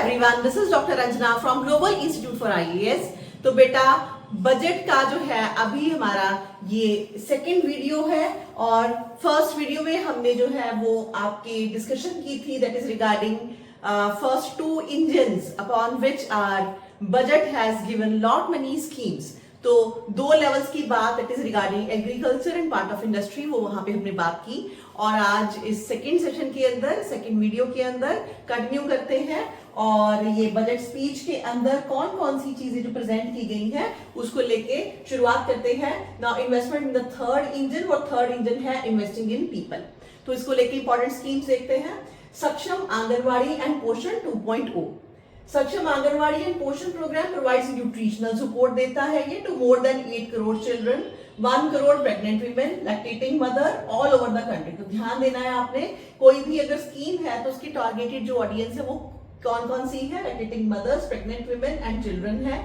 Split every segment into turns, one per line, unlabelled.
Everyone, this is doctor Ranjana from global institute for IAS. तो बेटा budget का जो है अभी हमारा ये सेकंड वीडियो है और फर्स्ट वीडियो में हमने जो है वो आपके डिस्कशन की थी that is regarding first two engines upon which are budget has given lot money schemes. तो दो लेवल्स की बात that is regarding agriculture and part of industry वो वहां पे हमने बात की और आज इस सेकंड सेशन के अंदर सेकंड वीडियो के अंदर कंटिन्यू करते हैं और ये बजट स्पीच के अंदर कौन कौन सी चीजें जो प्रेजेंट की गई हैं उसको लेके शुरुआत करते हैं। Now investment in the third engine और थर्ड इंजन है इन्वेस्टिंग इन पीपल। तो इसको लेके इंपॉर्टेंट स्कीम्स देखते हैं। सक्षम Anganwadi and Poshan 2.0। Saksham Anganwadi and Poshan programme provides nutritional support देता है ये to more than 8 crore children, 1 crore pregnant women, lactating mother all over the country. तो ध्यान देना है आपने, कोई भी अगर स्कीम है तो उसकी टारगेटेड जो ऑडियंस है वो कौन कौन सी है, lactating mothers, pregnant women and children है।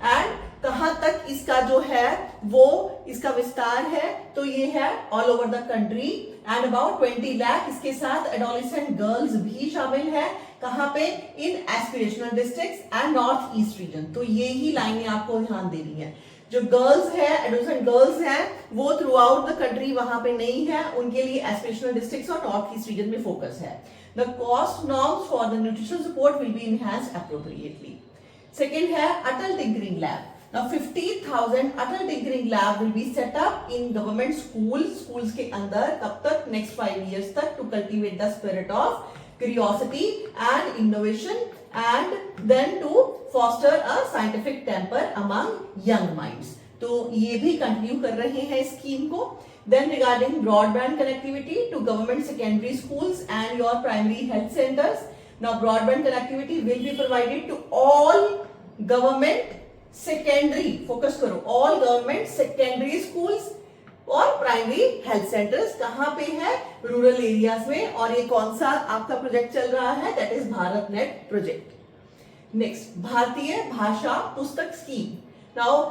एंड कहां तक इसका जो है वो इसका विस्तार है तो ये है all over the country and about 20 lakh. इसके साथ एडोलेसेंट गर्ल्स भी शामिल है। कहां पे? In aspirational districts and north east region. तो ये ही लाइनें आपको ध्यान देनी है। जो गर्ल्स है एडोलेसेंट गर्ल्स हैं वो थ्रू आउट द कंट्री वहां पे नहीं है, उनके लिए एस्पिरेशनल डिस्ट्रिक्ट्स और नॉर्थ ईस्ट रीजन में फोकस है। The cost norms for the nutritional support will be enhanced appropriately. Second है Atal tinkering lab. Now 50,000 Atal tinkering lab will be set up in government schools के अंदर कब तक? next 5 years तक to cultivate the spirit of curiosity and innovation and then to foster a scientific temper among young minds। तो ये भी continue कर रहे हैं स्कीम को। Then regarding broadband connectivity to government secondary schools and your primary health centers। Now broadband connectivity will be provided to all government secondary, focus करो, all government secondary schools और primary health centres. कहां पे है? Rural areas में। और ये कौन सा आपका प्रोजेक्ट चल रहा है? That is Bharat net project. Next, भारतीय भाषा पुस्तक स्कीम। नाउ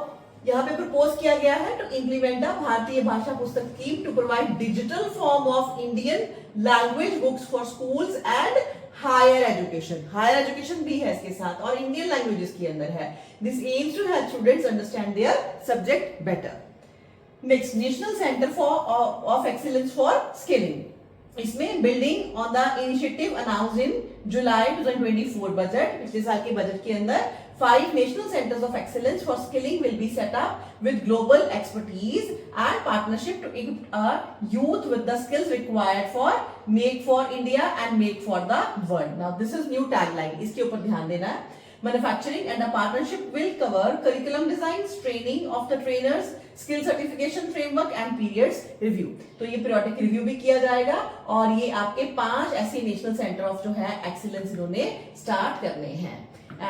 यहां पे प्रपोज किया गया है to implement the Bharatiya Bhasha Pustak scheme to provide digital form of Indian language books for schools and higher education. Higher education भी है इसके साथ और इंडियन लैंग्वेजेस के अंदर है। This aims to help students understand their subject better. Next, national centre for of excellence for skilling. इसमें building on the initiative announced in July 2024 budget, पिछले साल के बजट के अंदर 5 national centers of excellence for skilling will be set up with global expertise and partnership to equip our youth with the skills required for make for India and make for the world। Now this is new tagline, इसके ऊपर ध्यान देना है। Manufacturing and the partnership will cover curriculum designs, training of the trainers, skill certification framework and periods review। तो ये periodic review भी किया जाएगा और ये आपके 5 ऐसे नेशनल सेंटर ऑफ जो है एक्सीलेंस इन्होंने स्टार्ट करने हैं।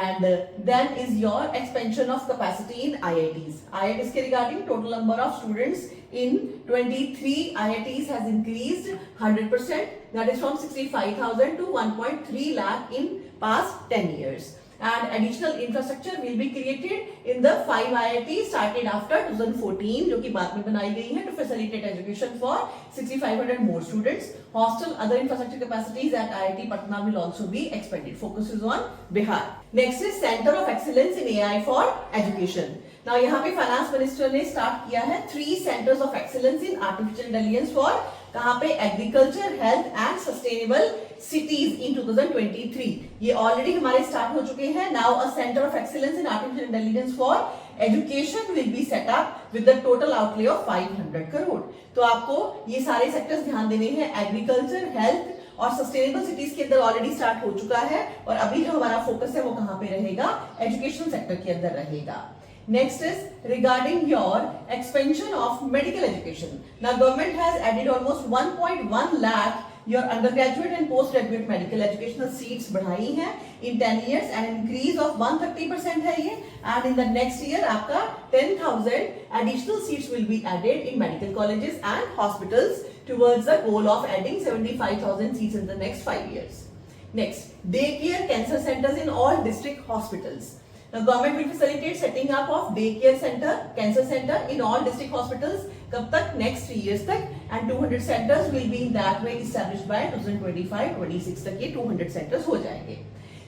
And then is your expansion of capacity in IITs। IITs के regarding total number of students in 23 IITs has increased 100%, that is from 65,000 to 1.3 lakh in past 10 years। And additional infrastructure will be created in the 5 IITs started after 2014 जो कि बाद में बनाई गई है to facilitate education for 6,500 more students। Hostel, other infrastructure capacities at IIT Patna will also be expanded। Focus is on Bihar। Next is Center of Excellence in AI for Education। Now यहाँ पे finance minister ने start किया है 3 centers of excellence in artificial intelligence for कहां पे? Agriculture, health and sustainable cities in 2023। ये already हमारे start हो चुके हैं। Now a centre of excellence in artificial intelligence for education will be set up with the total outlay of 500 crore. तो आपको ये सारे सेक्टर्स ध्यान देने हैं। एग्रीकल्चर, हेल्थ और सस्टेनेबल सिटीज के अंदर ऑलरेडी स्टार्ट हो चुका है और अभी जो हमारा फोकस है वो कहां पे रहेगा? एजुकेशन सेक्टर के अंदर रहेगा। Next is regarding your expansion of medical education। Now government has added almost 1.1 lakh your undergraduate and postgraduate medical educational seats बढ़ाई हैं in 10 years and increase of 130% है ये। And in the next year आपका 10,000 additional seats will be added in medical colleges and hospitals towards the goal of adding 75,000 seats in the next 5 years। Next, daycare cancer centers in all district hospitals। Now government will facilitate setting up of daycare center, cancer center in all district hospitals। कब तक? next 3 years तक। and 200 centers will be in that way established by 2025-26 तक ये 200 centers हो जाएंगे।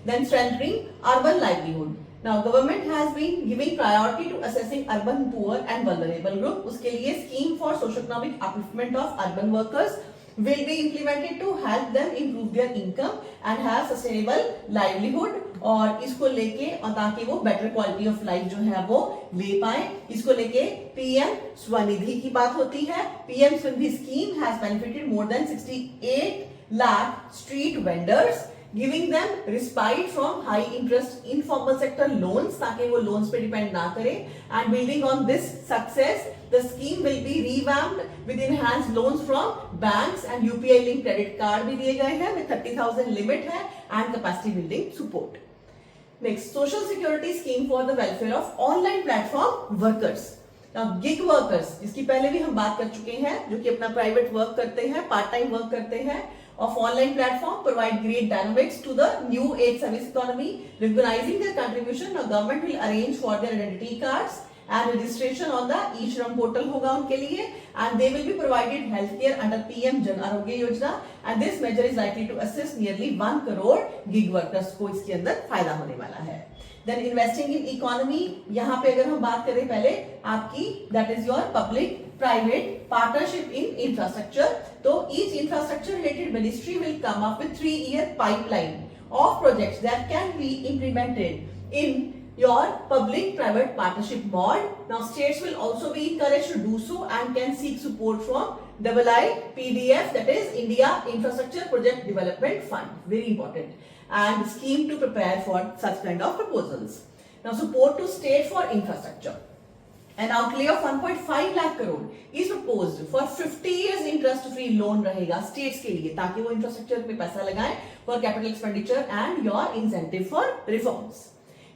Then strengthening urban livelihood. Now government has been giving priority to assessing urban poor and vulnerable group. उसके लिए scheme for socio-economic upliftment of urban workers will be implemented to help them improve their income and have sustainable livelihood. और इसको लेके और ताकि वो better quality of life जो है वो ले पाए, इसको लेके पीएम स्वनिधि की बात होती है. PM Svanidhi scheme has benefited more than 68 lakh street vendors, giving them respite from high interest informal sector loans ताकि वो loans पे depend ना करें. And building on this success, the scheme will be revamped with enhanced loans from banks and UPI linked credit card भी दिए गए हैं with 30,000 limit है and capacity building support. Next, social security scheme for the welfare of online platform workers. Now, gig workers जिसकी पहले भी हम बात कर चुके हैं, जो कि अपना प्राइवेट वर्क करते हैं, पार्ट टाइम वर्क करते हैं, of online platform provide great dynamics to the new age service economy. Recognizing their contribution, now government will arrange for their identity cards and registration on the e-Shram portal होगा उनके लिए, and they will be provided healthcare under PM Jan Arogya Yojana, and this measure is likely to assist nearly 1 crore gig workers को इसके अंदर फायदा होने वाला है. Then investing in economy, यहाँ पे अगर हम बात करें पहले आपकी that is your public private partnership in infrastructure. तो each infrastructure related ministry will come up with 3-year pipeline of projects that can be implemented in your public private partnership mode. Now states will also be encouraged to do so and can seek support from IIPDF, that is India Infrastructure Project Development Fund, very important, and scheme to prepare for such kind of proposals. Now support to state for infrastructure. An outlay of 1.5 lakh crore is proposed for 50 years interest free loan रहेगा states के लिए ताकि वो infrastructure पे पैसा लगाएं for capital expenditure and your incentive for reforms.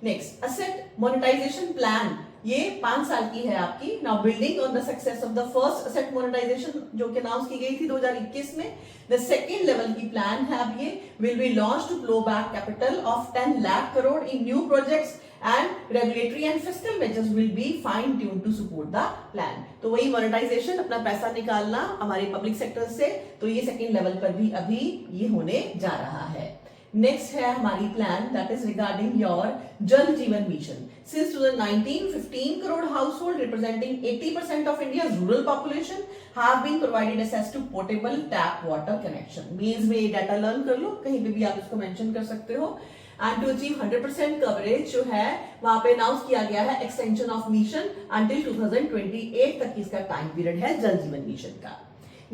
Next, asset monetization plan, ये 5 साल की है आपकी. Now building on the success of the first asset monetization जो कि अनाउंस की गई थी 2021 में, the second level की plan है अब ये will be launched to flow back capital of 10 lakh crore in new projects and regulatory and fiscal measures will be fine tuned to support the plan. तो वही monetization, अपना पैसा निकालना हमारे public sector से, तो ये second level पर भी अभी ये होने जा रहा है. नेक्स्ट है हमारी plan that is regarding your Jal Jeevan mission. Since 2019 15 crore household representing 80% of India's rural population have been provided access to portable tap water connection. Means में ये डाटा लर्न कर लो, कहीं पे भी आप इसको मेंशन कर सकते हो. एंड टू अचीव 100% कवरेज जो है वहां पे अनाउंस किया गया है एक्सटेंशन ऑफ मिशन अंटिल 2028 तक इसका टाइम पीरियड है जल जीवन मिशन का.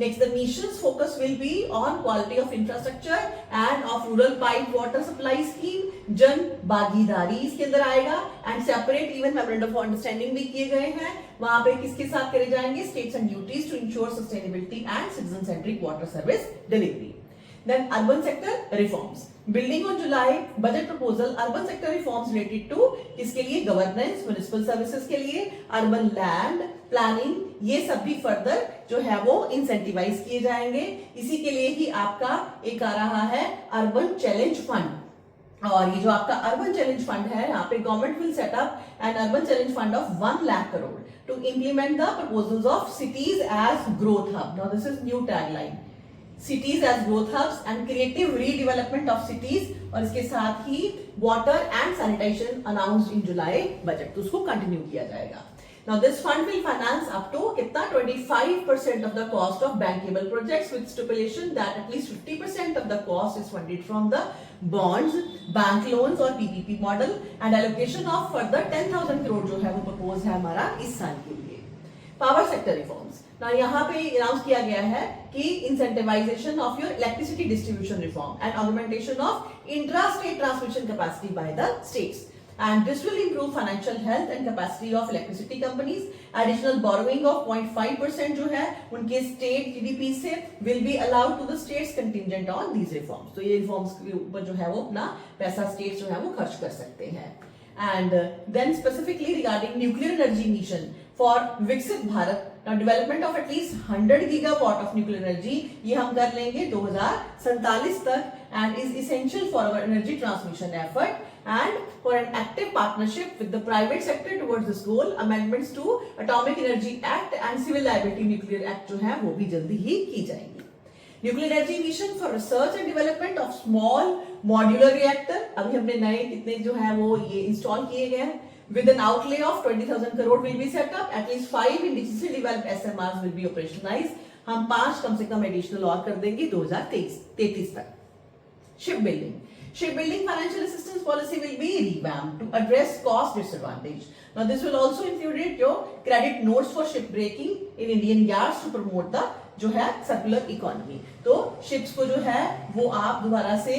Next, the mission's focus will be on quality of infrastructure and of rural piped water supply scheme. जन भागीदारी इसके अंदर आएगा and separate even memorandum of understanding भी किए गए हैं. वहां पे किसके साथ करे जाएंगे? States and duties to ensure sustainability and citizen-centric water service delivery. Then urban sector reforms. Building on July budget proposal, urban sector reforms related to इसके लिए गवर्नेंस, म्युनिसिपल सर्विसेज के लिए, अर्बन लैंड प्लानिंग, ये सब भी further जो है वो इंसेंटिवाइज किए जाएंगे. इसी के लिए ही आपका एक आ रहा है अर्बन चैलेंज फंड. और ये जो आपका अर्बन चैलेंज फंड है, यहाँ पे government will set up an urban challenge fund of 1 lakh crore to implement the proposals of cities as growth hub. Now this is new tagline, cities as growth hubs and creative redevelopment of cities. और इसके साथ ही water and sanitation announced in July budget, तो उसको continue किया जाएगा. Now this fund will finance up to कितना 25% of the cost of bankable projects with stipulation that at least 50% of the cost is funded from the bonds, bank loans और PPP model, and allocation of further 10,000 crore जो है वो propose है हमारा इस साल के लिए. Power sector reforms. ना यहाँ पे अनाउंस किया गया है कि incentivisation of your electricity distribution reform and augmentation of intra state transmission capacity by the states, and this will improve financial health and capacity of electricity companies. Additional borrowing of 0.5% जो है उनके state GDP से will be allowed to the states contingent on these reforms. तो ये reforms के ऊपर जो है वो अपना पैसा states जो है वो खर्च कर सकते हैं. And then specifically regarding nuclear energy mission for विकसित Bharat, now development of at least 100 gigawatt of nuclear energy ये हम कर लेंगे 2047 तक, and is essential for our energy transmission effort and for an active partnership with the private sector towards this goal. Amendments to Atomic Energy Act and Civil Liability Nuclear Act जो है वो भी जल्दी ही की जाएंगी. Nuclear energy mission for research and development of small modular reactor, अभी हमने नए कितने जो है वो ये इंस्टॉल किए गए हैं. With an outlay of 20,000 crore will be set up. At least 5 indigenously developed SMRs will be operationalized. हम 5 कम से कम एडिशनल और कर देंगे 2033 तक. Shipbuilding financial assistance policy will be revamped to address cost disadvantage. Now this will also include your credit notes for shipbreaking in Indian yards to promote the जो है circular economy. तो ships को जो है वो आप दोबारा से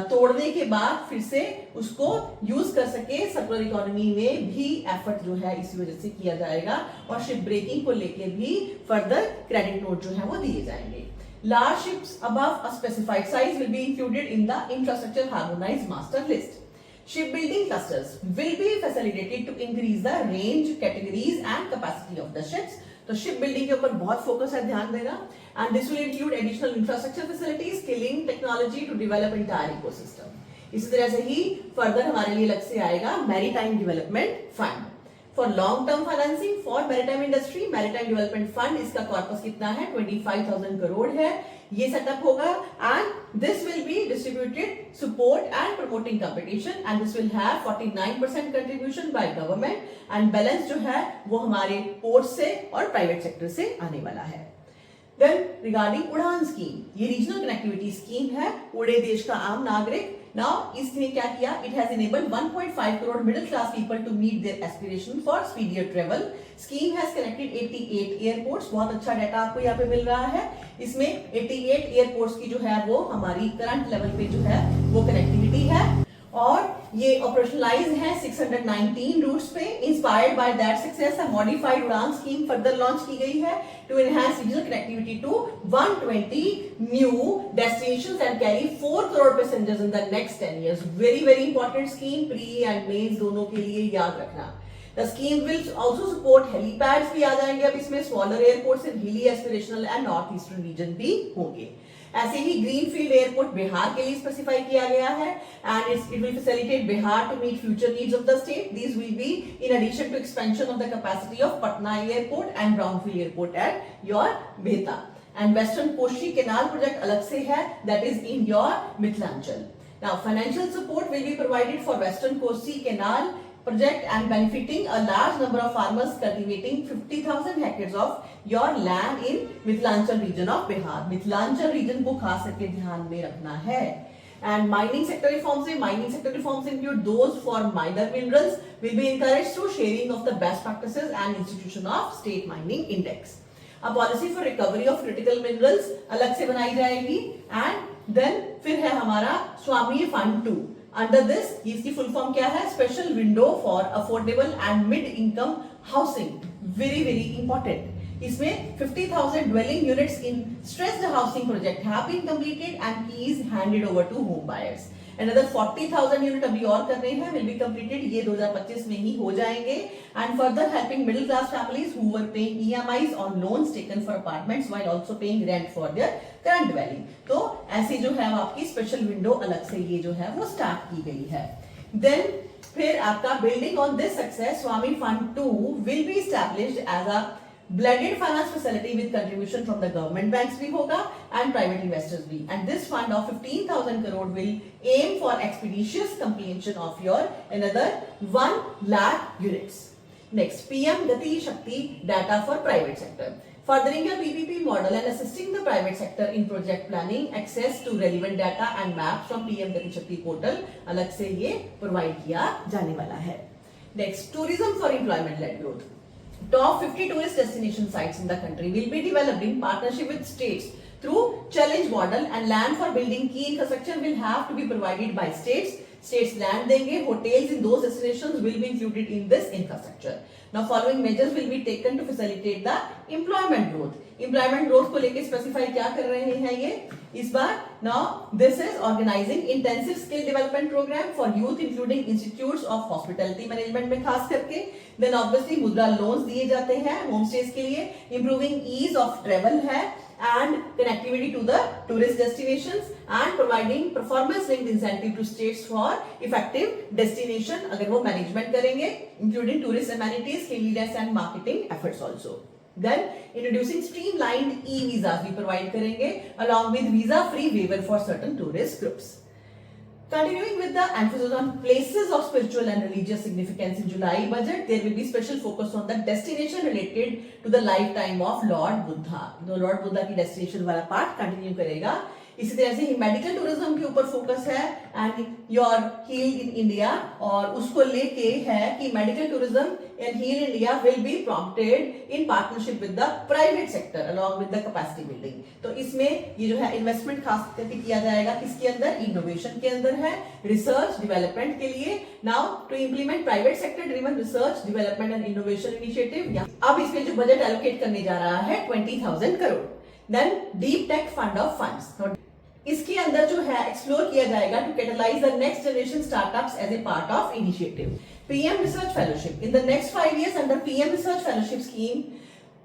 तोड़ने के बाद फिर से उसको यूज कर सके सर्कुलर इकोनॉमी में भी एफर्ट जो है इसी वजह से किया जाएगा. और शिप ब्रेकिंग को लेके भी फर्दर क्रेडिट नोट जो है वो दिए जाएंगे. Large ships above a specified size will be included in the infrastructure harmonized master list. Shipbuilding clusters will be facilitated to increase the range, categories and capacity of the ships. तो ship building के ऊपर बहुत focus है, ध्यान देना. And this will include additional infrastructure facilities, skilling, technology to develop entire ecosystem. इसी तरह से ही फर्दर हमारे लिए अलग से आएगा maritime development fund for long term financing for maritime industry. Maritime development fund, इसका कॉर्पस कितना है? 25,000 करोड़ है. ये सेटअप होगा and this will be distributed support and promoting competition and this will have 49% contribution by government and balance जो है वो हमारे पोर्ट से और प्राइवेट सेक्टर से आने वाला है. देन रिगार्डिंग उड़ान स्कीम, ये रीजनल कनेक्टिविटी स्कीम है. उड़े देश का आम नागरिक. नाउ इसने क्या किया? It has enabled 1.5 crore middle class people to meet their aspiration for speedier travel. Scheme has connected 88 airports. बहुत अच्छा डाटा आपको यहाँ पे मिल रहा है. इसमें 88 एयरपोर्ट्स की जो है वो हमारी करंट लेवल पे जो है वो कनेक्टिविटी है और ये ऑपरेशनलाइज है 619 रूट्स पे. Inspired by that success a modified Udan scheme further launch की गई है to enhance regional connectivity to 120 new destinations and carry 4 crore passengers in the next 10 years. Very very important scheme, pre and mains दोनों के लिए याद रखना. The scheme will also support helipads भी आ जाएंगे अब इसमें. स्मॉलर एयरपोर्ट्स इन हिली, aspirational and north eastern region भी होंगे. ऐसे ही ग्रीनफील्ड एयरपोर्ट बिहार के लिए स्पेसिफाई किया गया है and it will facilitate Bihar to meet future needs of the state. This will be in addition to expansion of the capacity of Patna airport and brownfield airport at your Bihta. And western Kosi canal project अलग से है, that is in your Mithilanchal. Now financial support will be provided for western Kosi canal project and benefiting a large number of farmers cultivating 50,000 hectares of your land in Mithilanchal region of Bihar. Mithilanchal region को खास करके ध्यान में रखना है. And mining sector reforms include those for minor minerals will be encouraged through sharing of the best practices and institution of state mining index. A policy for recovery of critical minerals अलग से बनाई जाएगी. And then फिर है हमारा स्वामी fund 2. Under this इसकी full form क्या है? Special window for affordable and mid income housing. Very very important. इसमें 50,000 dwelling units in stressed housing project have been completed and keys handed over to home buyers. Another 40,000 unit अभी और कर रहे हैं, will be completed. ये 2025 में ही हो जाएंगे. And further helping middle class families who were paying EMIs on loans taken for apartments while also paying rent for their current dwelling. तो ऐसी जो है आपकी स्पेशल विंडो अलग से ये जो है वो स्टार्ट की गई है. Then फिर आपका building on this success Swami fund 2 will be established as a blended finance facility with contribution from the government banks भी होगा and private investors भी. And this fund of 15,000 crore will aim for expeditious completion of your another 1 lakh units. Next, PM Gati Shakti data for private sector. Furthering your PPP model and assisting the private sector in project planning, access to relevant data and maps from PM Gati Shakti portal अलग से ये provide किया जाने वाला है. Next, tourism for employment led growth. Top 50 tourist destination sites in the country will be developed in partnership with states through challenge model and land for building key infrastructure will have to be provided by states. States land देंगे, hotels in those destinations will be included in this infrastructure. Now following measures will be taken to facilitate the employment growth. Employment growth को लेके specify क्या कर रहे हैं ये इस बार? Now this is organizing intensive skill development program for youth including institutes of hospitality management में खास करके. Then obviously मुद्रा loans दिए जाते हैं homestays के लिए. Improving ease of travel है and connectivity to the tourist destinations and providing performance linked incentive to states for effective destination अगर वो management करेंगे including tourist amenities, cleanliness and marketing efforts also. Then introducing streamlined e-visas भी provide करेंगे along with visa free waiver for certain tourist groups. Continuing with the emphasis on places of spiritual and religious significance in July budget, there will be special focus on the destination related to the lifetime of Lord Buddha. तो Lord Buddha की destination वाला part continue करेगा. इसी तरह से medical tourism के ऊपर focus है and your heal in India, और उसको लेके है कि medical tourism and heal India will be prompted in partnership with the private sector along with the capacity building. तो इसमें ये जो है इन्वेस्टमेंट खास करके किया जाएगा किसके अंदर, इनोवेशन के अंदर है, रिसर्च डेवलपमेंट के लिए. Now to implement private sector driven research development and innovation initiative. अब इसमें जो बजट एलोकेट करने जा रहा है 20,000 crore. Then deep tech fund of funds, इसके अंदर जो है एक्सप्लोर किया जाएगा to catalyse the next generation startups as a part of initiative. PM research fellowship in the next 5 years under PM research fellowship scheme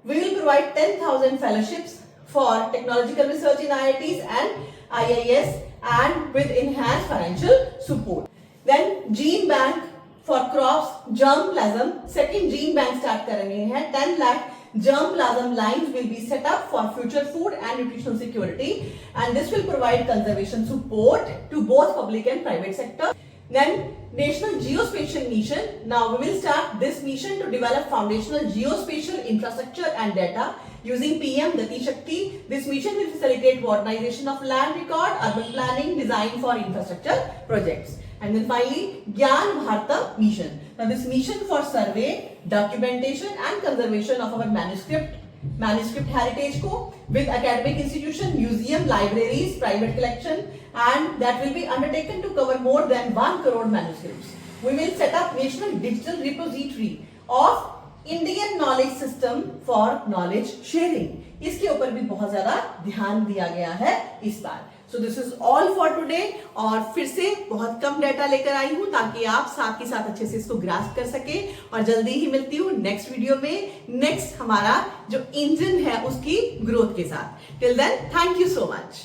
we will provide 10,000 fellowships for technological research in IITs and IIS and with enhanced financial support. Then gene bank for crops, germplasm, second gene bank start कर रहे हैं. 10 lakh germplasm lines will be set up for future food and nutritional security, and this will provide conservation support to both public and private sector. Then National Geospatial Mission. Now we will start this mission to develop foundational geospatial infrastructure and data using PM Gati Shakti. This mission will facilitate modernization of land record, urban planning, design for infrastructure projects. And then finally, Gyan Bharata Mission. Now this mission for survey, documentation and conservation of our manuscript heritage को with academic institution, museum, libraries, private collection, and that will be undertaken to cover more than 1 crore manuscripts. We will set up National Digital Repository of Indian Knowledge System for knowledge sharing. इसके ऊपर भी बहुत ज्यादा ध्यान दिया गया है इस बार. So this is all for today. और फिर से बहुत कम डाटा लेकर आई हूं ताकि आप साथ के साथ अच्छे से इसको ग्रास्प कर सके. और जल्दी ही मिलती हूँ नेक्स्ट वीडियो में, नेक्स्ट हमारा जो इंजन है उसकी ग्रोथ के साथ. Till then, thank you so much.